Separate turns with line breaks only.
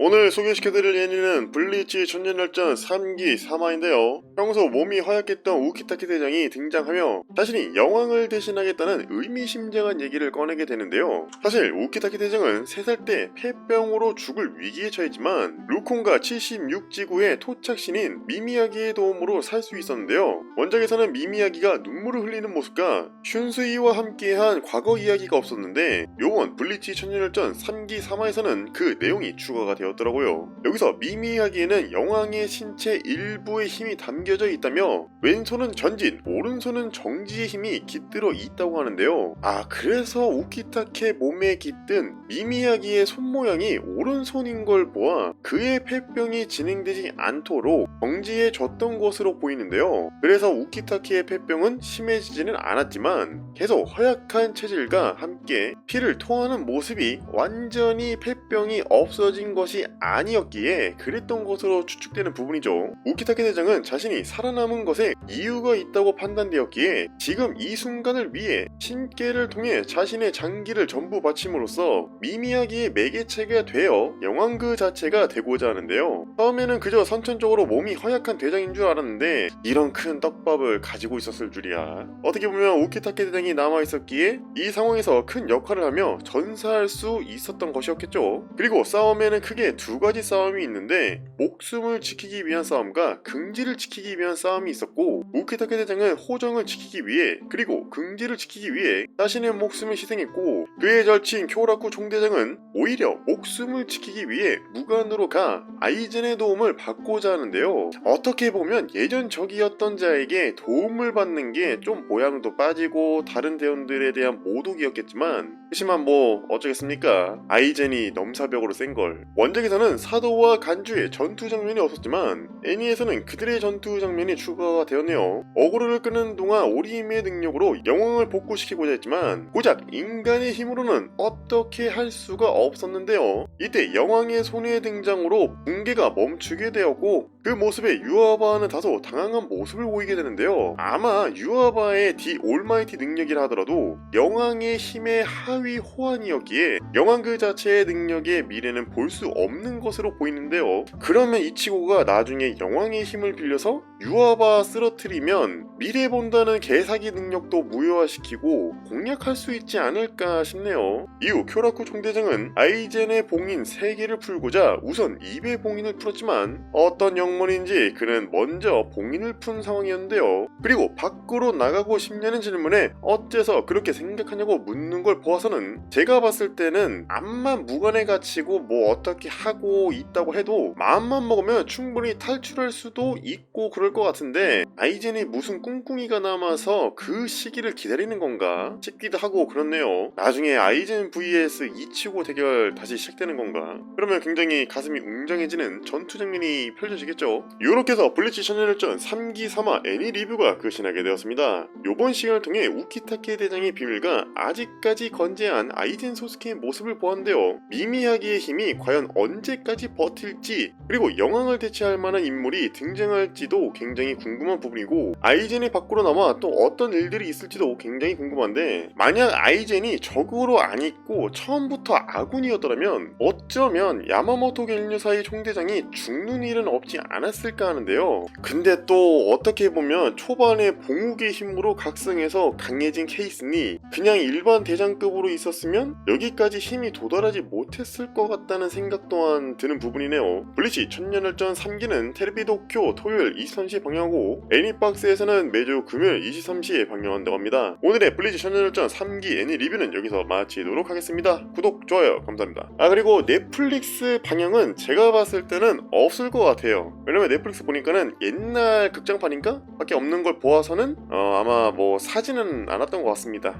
오늘 소개시켜드릴 애니는 블리치 천년열전 3기 3화인데요. 평소 몸이 허약했던 우키타키 대장이 등장하며 자신이 여왕을 대신하겠다는 의미심장한 얘기를 꺼내게 되는데요. 사실 우키타키 대장은 3살 때 폐병으로 죽을 위기에 처했지만 루콘과 76지구의 토착신인 미미야기의 도움으로 살 수 있었는데요. 원작에서는 미미야기가 눈물을 흘리는 모습과 슌스이와 함께한 과거 이야기가 없었는데 요번 블리치 천년열전 3기 3화에서는 그 내용이 추가가 되었더라고요. 여기서 미미야기에는 여왕의 신체 일부의 힘이 담겨져 있다며 왼손은 전진, 오른손은 정지의 힘이 깃들어 있다고 하는데요. 그래서 우키타케 몸에 깃든 미미야기의 손모양이 오른손인 걸 보아 그의 폐병이 진행되지 않도록 정지해줬던 것으로 보이는데요. 그래서 우키타케의 폐병은 심해지지는 않았지만 계속 허약한 체질과 함께 피를 토하는 모습이 완전히 폐병이 없어진 것이 아니었기에 그랬던 것으로 추측되는 부분이죠. 우키타케 대장은 자신이 살아남은 것에 이유가 있다고 판단되었기에 지금 이 순간을 위해 신께를 통해 자신의 장기를 전부 바침으로써 미미야기의 매개체가 되어 여왕 그 자체가 되고자 하는데요. 처음에는 그저 선천적으로 몸이 허약한 대장인 줄 알았는데 이런 큰 떡밥을 가지고 있었을 줄이야. 어떻게 보면 우키타케 대장이 남아있었기에 이 상황에서 큰 역할을 하며 전사할 수 있었던 것이었겠죠. 그리고 싸움에는 크게 두 가지 싸움이 있는데 목숨을 지키기 위한 싸움과 긍지를 지키기 위한 싸움이 있었고 우키타케 대장은 호정을 지키기 위해 그리고 긍지를 지키기 위해 자신의 목숨을 희생했고 그의 절친 쿄라쿠 총대장은 오히려 목숨을 지키기 위해 무관으로 가 아이젠의 도움을 받고자 하는데요. 어떻게 보면 예전 적이었던 자에게 도움을 받는 게 좀 모양도 빠지고 다른 대원들에 대한 모독이었겠지만 하지만 뭐 어쩌겠습니까. 아이젠이 넘사벽으로 센걸. 원작에서는 사도와 간주의 전투 장면이 없었지만 애니에서는 그들의 전투 장면이 추가가 되었네요. 어그로를 끄는 동안 오리힘의 능력으로 영왕을 복구시키고자 했지만 고작 인간의 힘으로는 어떻게 할 수가 없었는데요. 이때 영왕의 손의 등장으로 붕괴가 멈추게 되었고 그 모습에 유아바는 다소 당황한 모습을 보이게 되는데요. 아마 유아바의 디 올마이티 능력이라 하더라도 영왕의 힘의 하위 호환이었기에 영왕 그 자체의 능력의 미래는 볼 수 없는 것으로 보이는데요. 그러면 이치고가 나중에 영왕의 힘을 빌려서 유아바 쓰러뜨리면 미래 본다는 개사기 능력도 무효화시키고 공략할 수 있지 않을까 싶네요. 이후 쿄라쿠 총대장은 아이젠의 봉인 3개를 풀고자 우선 2배 봉인을 풀었지만 어떤 영문인지 그는 먼저 봉인을 푼 상황이었는데요. 그리고 밖으로 나가고 싶냐는 질문에 어째서 그렇게 생각하냐고 묻는 걸 보아서는 제가 봤을 때는 암만 무관에 갇히고 뭐 어떻게 하고 있다고 해도 마음만 먹으면 충분히 탈출할 수도 있고 그럴 것 같은데 아이젠이 무슨 꿍꿍이가 남아서 그 시기를 기다리는 건가 싶기도 하고 그렇네요. 나중에 아이젠 vs 이치고 대결 다시 시작되는 건가? 그러면 굉장히 가슴이 웅장해지는 전투 장면이 펼쳐지겠죠. 이렇게 해서 블리치 천년열전 3기 3화 애니 리뷰가 끝이 되었습니다. 요번 시간을 통해 우키타케 대장의 비밀과 아직까지 건재한 아이젠 소스케의 모습을 보았는데요. 미미야기의 힘이 과연 언제까지 버틸지 그리고 여왕을 대체할 만한 인물이 등장할지도 굉장히 궁금한 부분이고 아이젠이 밖으로 나와 또 어떤 일들이 있을지도 굉장히 궁금한데 만약 아이젠이 적으로 안 있고 처음부터 아군이었더라면 어쩌면 야마모토 겐류사의 총대장이 죽는 일은 없지 않았을까 하는데요. 근데 또 어떻게 보면 초반에 봉욱의 힘으로 각성해서 강해진 케이스니 그냥 일반 대장급으로 있었으면 여기까지 힘이 도달하지 못했을 것 같다는 생각 또한 드는 부분이네요. 블리치 천년열전 3기는 텔레비 도쿄 토요일 23시에 방영하고 애니박스에서는 매주 금요일 23시에 방영한다고 합니다. 오늘의 블리치 천년열전 3기 애니 리뷰는 여기서 마치도록 하겠습니다. 구독, 좋아요 감사합니다. 그리고 넷플릭스 방영은 제가 봤을 때는 없을 것 같아요. 왜냐면 넷플릭스 보니까는 옛날 극장판인가? 밖에 없는 걸 보아서는 아마 뭐 사지는 않았던 것 같습니다.